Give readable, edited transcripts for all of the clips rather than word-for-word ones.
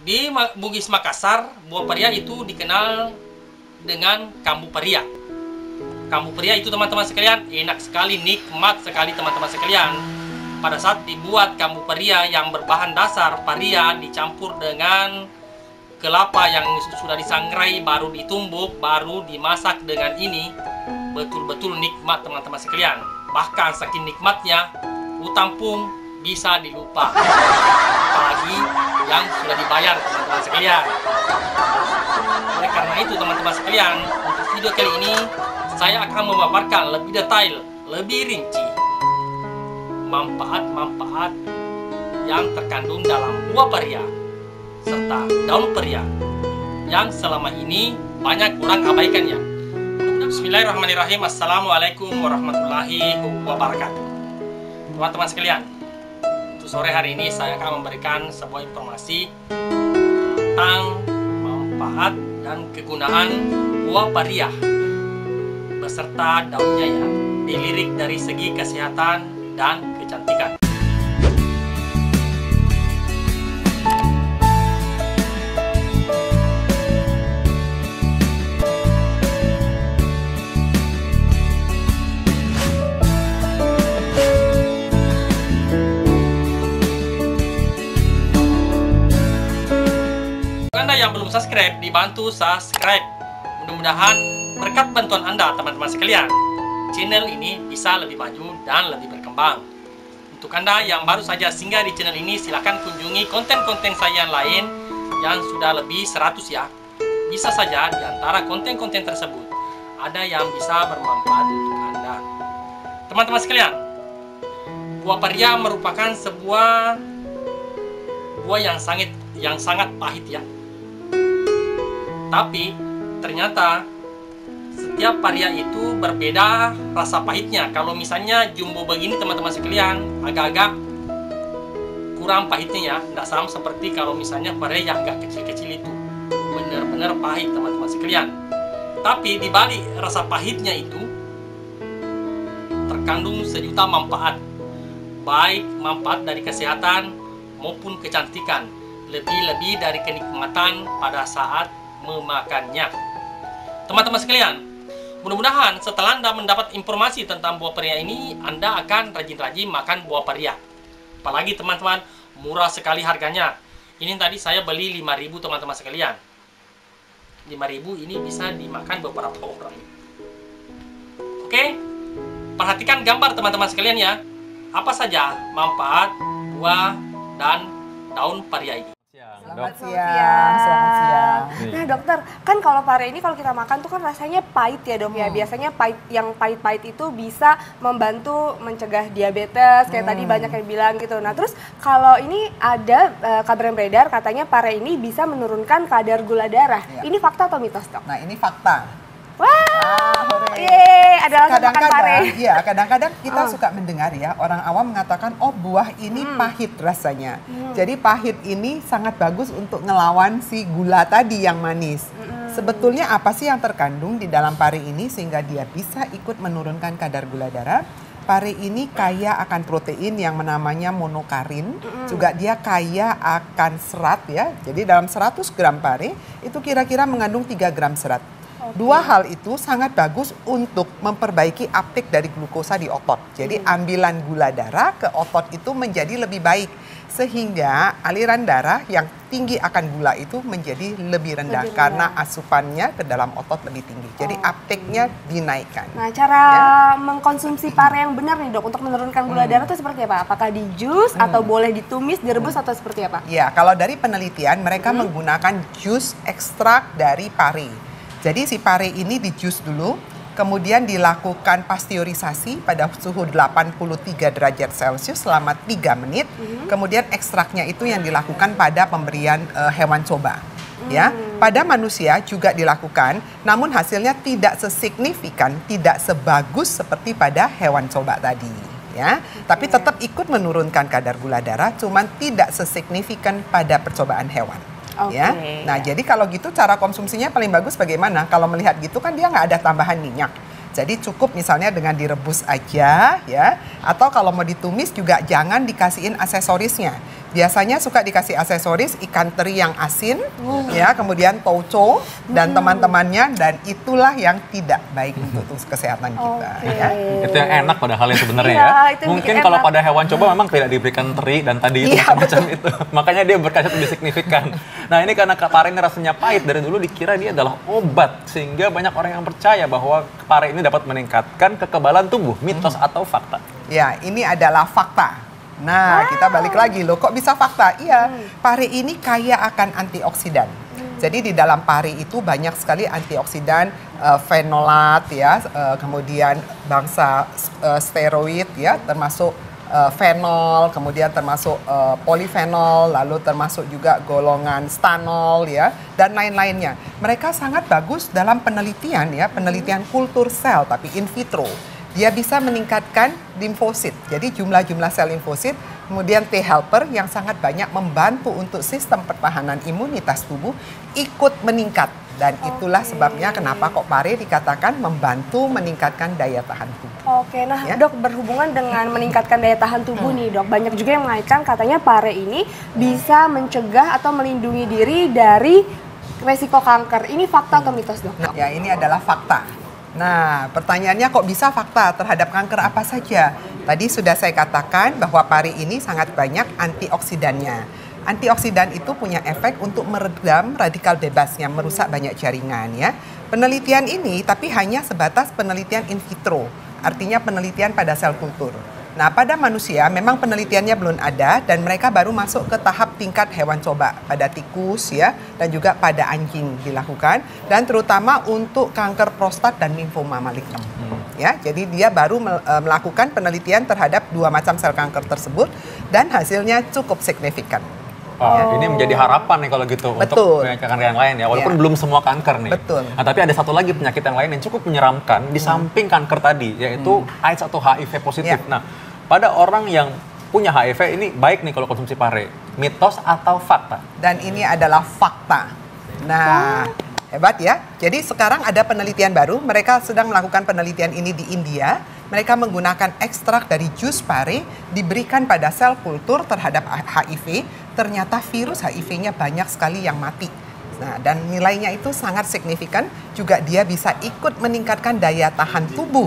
Di Bugis Makassar, buah paria itu dikenal dengan kambu paria. Kambu paria itu teman-teman sekalian enak sekali, nikmat sekali teman-teman sekalian. Pada saat dibuat kambu paria yang berbahan dasar paria dicampur dengan kelapa yang sudah disangrai, baru ditumbuk, baru dimasak dengan ini, betul-betul nikmat teman-teman sekalian. Bahkan saking nikmatnya, utang pun bisa dilupa. Apalagi yang sudah dibayar teman-teman sekalian. Oleh karena itu teman-teman sekalian, untuk video kali ini saya akan memaparkan lebih detail, lebih rinci manfaat-manfaat yang terkandung dalam buah paria serta daun paria yang selama ini banyak orang abaikannya. Bismillahirrahmanirrahim. Assalamualaikum warahmatullahi wabarakatuh. Teman-teman sekalian, untuk sore hari ini saya akan memberikan sebuah informasi tentang manfaat dan kegunaan buah paria beserta daunnya ya, dilirik dari segi kesehatan dan kecantikan. Anda yang belum subscribe, dibantu subscribe. Mudah-mudahan berkat bantuan Anda teman-teman sekalian, channel ini bisa lebih maju dan lebih berkembang. Untuk Anda yang baru saja singgah di channel ini, silahkan kunjungi konten-konten saya yang lain yang sudah lebih 100 ya. Bisa saja di antara konten-konten tersebut ada yang bisa bermanfaat untuk Anda. Teman-teman sekalian, buah paria merupakan sebuah buah yang sangat pahit ya. Tapi ternyata setiap paria itu berbeda rasa pahitnya. Kalau misalnya jumbo begini teman-teman sekalian, agak-agak kurang pahitnya ya. Tidak sama seperti kalau misalnya paria yang agak kecil-kecil itu. Benar-benar pahit teman-teman sekalian. Tapi di balik rasa pahitnya itu terkandung sejuta manfaat. Baik manfaat dari kesehatan maupun kecantikan. Lebih-lebih dari kenikmatan pada saat memakannya. Teman-teman sekalian, mudah-mudahan setelah Anda mendapat informasi tentang buah paria ini, Anda akan rajin-rajin makan buah paria. Apalagi teman-teman, murah sekali harganya. Ini tadi saya beli 5.000 teman-teman sekalian. 5.000 ini bisa dimakan beberapa orang. Oke, perhatikan gambar teman-teman sekalian ya. Apa saja manfaat buah dan daun paria ini. Selamat siang. Nah dokter, kan kalau paria ini kalau kita makan tuh kan rasanya pahit ya dok ya. Biasanya yang pahit-pahit itu bisa membantu mencegah diabetes, kayak tadi banyak yang bilang gitu. Nah terus kalau ini ada kabar yang beredar katanya paria ini bisa menurunkan kadar gula darah. Ya. Ini fakta atau mitos dok? Nah ini fakta. Wah, adalah makan paria. Iya, kadang-kadang kita suka mendengar ya, orang awam mengatakan, oh buah ini pahit rasanya. Jadi pahit ini sangat bagus untuk ngelawan si gula tadi yang manis. Sebetulnya apa sih yang terkandung di dalam pari ini sehingga dia bisa ikut menurunkan kadar gula darah? Pari ini kaya akan protein yang namanya monokarin, juga dia kaya akan serat ya. Jadi dalam 100 gram pari itu kira-kira mengandung 3 gram serat. Dua hal itu sangat bagus untuk memperbaiki uptake dari glukosa di otot. Jadi ambilan gula darah ke otot itu menjadi lebih baik. Sehingga aliran darah yang tinggi akan gula itu menjadi lebih rendah. Karena asupannya ke dalam otot lebih tinggi. Jadi uptake-nya dinaikkan. Nah cara mengkonsumsi paria yang benar nih dok untuk menurunkan gula darah itu seperti apa? Apakah di jus atau boleh ditumis, direbus atau seperti apa? Ya, kalau dari penelitian mereka menggunakan jus ekstrak dari pari. Jadi si pare ini di jus dulu, kemudian dilakukan pasteurisasi pada suhu 83 derajat Celcius selama 3 menit. Kemudian ekstraknya itu yang dilakukan pada pemberian hewan coba. Ya, pada manusia juga dilakukan, namun hasilnya tidak sesignifikan, tidak sebagus seperti pada hewan coba tadi. Ya, tapi tetap ikut menurunkan kadar gula darah, cuman tidak sesignifikan pada percobaan hewan. Ya, nah jadi kalau gitu cara konsumsinya paling bagus bagaimana? Kalau melihat gitu kan dia nggak ada tambahan minyak. Jadi cukup misalnya dengan direbus aja ya. Atau kalau mau ditumis juga jangan dikasihin aksesorisnya. Biasanya suka dikasih aksesoris ikan teri yang asin, ya, kemudian tauco dan teman-temannya, dan itulah yang tidak baik untuk kesehatan kita. Ya. Itu yang enak pada halnya sebenarnya Iya, ya. itu Mungkin bikin kalau enak. pada hewan coba memang tidak diberikan teri dan tadi itu Iya, macam itu. Makanya dia berkhasiat lebih signifikan. Nah ini karena pare ini rasanya pahit, dari dulu dikira dia adalah obat, sehingga banyak orang yang percaya bahwa pare ini dapat meningkatkan kekebalan tubuh. Mitos atau fakta? Ya, ini adalah fakta. Nah, kita balik lagi loh, kok bisa fakta? Iya, pare ini kaya akan antioksidan. Jadi di dalam pare itu banyak sekali antioksidan, fenolat ya, kemudian bangsa steroid ya, termasuk fenol, kemudian termasuk polifenol, lalu termasuk juga golongan stanol ya, dan lain-lainnya. Mereka sangat bagus dalam penelitian ya, penelitian kultur sel tapi in vitro. Dia bisa meningkatkan limfosit, jadi jumlah-jumlah sel limfosit, kemudian T helper yang sangat banyak membantu untuk sistem pertahanan imunitas tubuh ikut meningkat. Dan itulah sebabnya kenapa kok pare dikatakan membantu meningkatkan daya tahan tubuh. Oke, nah Ya. dok, berhubungan dengan meningkatkan daya tahan tubuh nih dok, banyak juga yang mengaitkan katanya pare ini bisa mencegah atau melindungi diri dari resiko kanker. Ini fakta atau mitos dok? Nah, ya ini adalah fakta. Nah, pertanyaannya kok bisa fakta terhadap kanker apa saja? Tadi sudah saya katakan bahwa pare ini sangat banyak antioksidannya. Antioksidan itu punya efek untuk meredam radikal bebas yang merusak banyak jaringan ya. Penelitian ini tapi hanya sebatas penelitian in vitro, artinya penelitian pada sel kultur. Nah, pada manusia memang penelitiannya belum ada dan mereka baru masuk ke tahap tingkat hewan coba pada tikus ya, dan juga pada anjing dilakukan, dan terutama untuk kanker prostat dan limfoma malignem. Ya, jadi dia baru melakukan penelitian terhadap 2 macam sel kanker tersebut dan hasilnya cukup signifikan. Oh, ini menjadi harapan nih kalau gitu untuk penyakit kanker yang lain ya, walaupun Ya. belum semua kanker nih. Betul. Nah, tapi ada satu lagi penyakit yang lain yang cukup menyeramkan di samping kanker tadi, yaitu AIDS atau HIV positif. Ya. Nah, pada orang yang punya HIV ini baik nih kalau konsumsi pare, mitos atau fakta? Dan ini adalah fakta. Nah, hebat ya. Jadi sekarang ada penelitian baru, mereka sedang melakukan penelitian ini di India. Mereka menggunakan ekstrak dari jus pare, diberikan pada sel kultur terhadap HIV. Ternyata virus HIV-nya banyak sekali yang mati. Nah, dan nilainya itu sangat signifikan. Juga dia bisa ikut meningkatkan daya tahan tubuh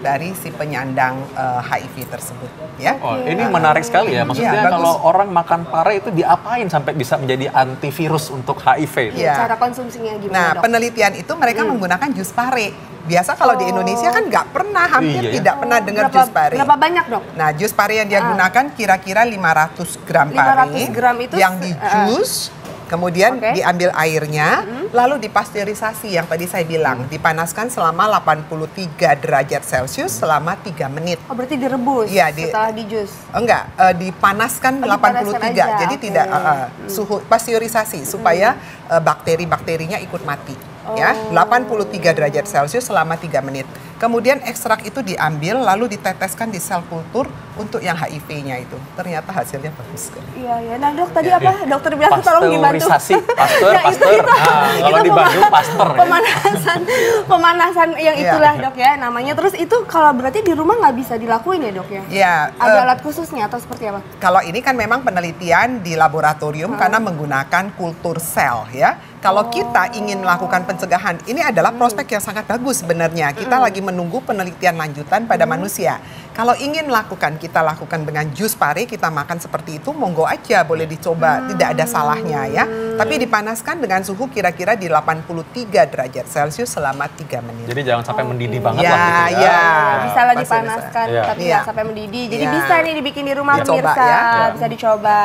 dari si penyandang HIV tersebut. Ya. Oh, ini menarik sekali ya. Maksudnya Iya, bagus. kalau orang makan pare itu diapain sampai bisa menjadi antivirus untuk HIV itu? Iya. Cara konsumsinya gimana Nah, dok? penelitian itu mereka menggunakan jus pare. Biasa kalau di Indonesia kan nggak pernah, hampir Iya, ya. tidak pernah dengar jus pare. Berapa banyak dok? Nah, jus pare yang dia gunakan kira-kira 500 gram pare 500 gram itu yang di jus, kemudian Oke. diambil airnya, lalu dipasteurisasi yang tadi saya bilang, dipanaskan selama 83 derajat Celcius selama 3 menit. Oh, berarti direbus Iya, setelah di jus. Enggak, dipanaskan Oh, dipanaskan 83, aja, jadi oke. tidak suhu pasteurisasi supaya bakteri-bakterinya ikut mati. Ya, 83 derajat Celcius selama 3 menit. Kemudian ekstrak itu diambil lalu diteteskan di sel kultur untuk yang HIV-nya itu. Ternyata hasilnya bagus sekali. Iya, ya. Nah dok, tadi Iya, apa? iya. Dokter bilang tolong dibantu. Pasteurisasi, pasteur, Ya, itu- pasteur. itu- Nah, kalau itu di Bandung pasteur ya. Pemanasan yang Iya. itulah dok ya namanya. Terus itu kalau berarti di rumah nggak bisa dilakuin ya dok ya? Ya, Ada alat khususnya atau seperti apa? kalau ini kan memang penelitian di laboratorium karena menggunakan kultur sel ya. Kalau kita ingin melakukan pencegahan, ini adalah prospek yang sangat bagus sebenarnya. Kita lagi menunggu penelitian lanjutan pada manusia. Kalau ingin lakukan, kita lakukan dengan jus pare, kita makan seperti itu, monggo aja, boleh dicoba, tidak ada salahnya ya. Tapi dipanaskan dengan suhu kira-kira di 83 derajat Celcius selama 3 menit. Jadi jangan sampai mendidih banget Ya, lah gitu ya. ya. Ya, bisa lah Pasti dipanaskan, bisa. tapi Iya. nggak sampai mendidih. Jadi Iya. bisa nih dibikin di rumah Dicoba pemirsa, ya. bisa dicoba.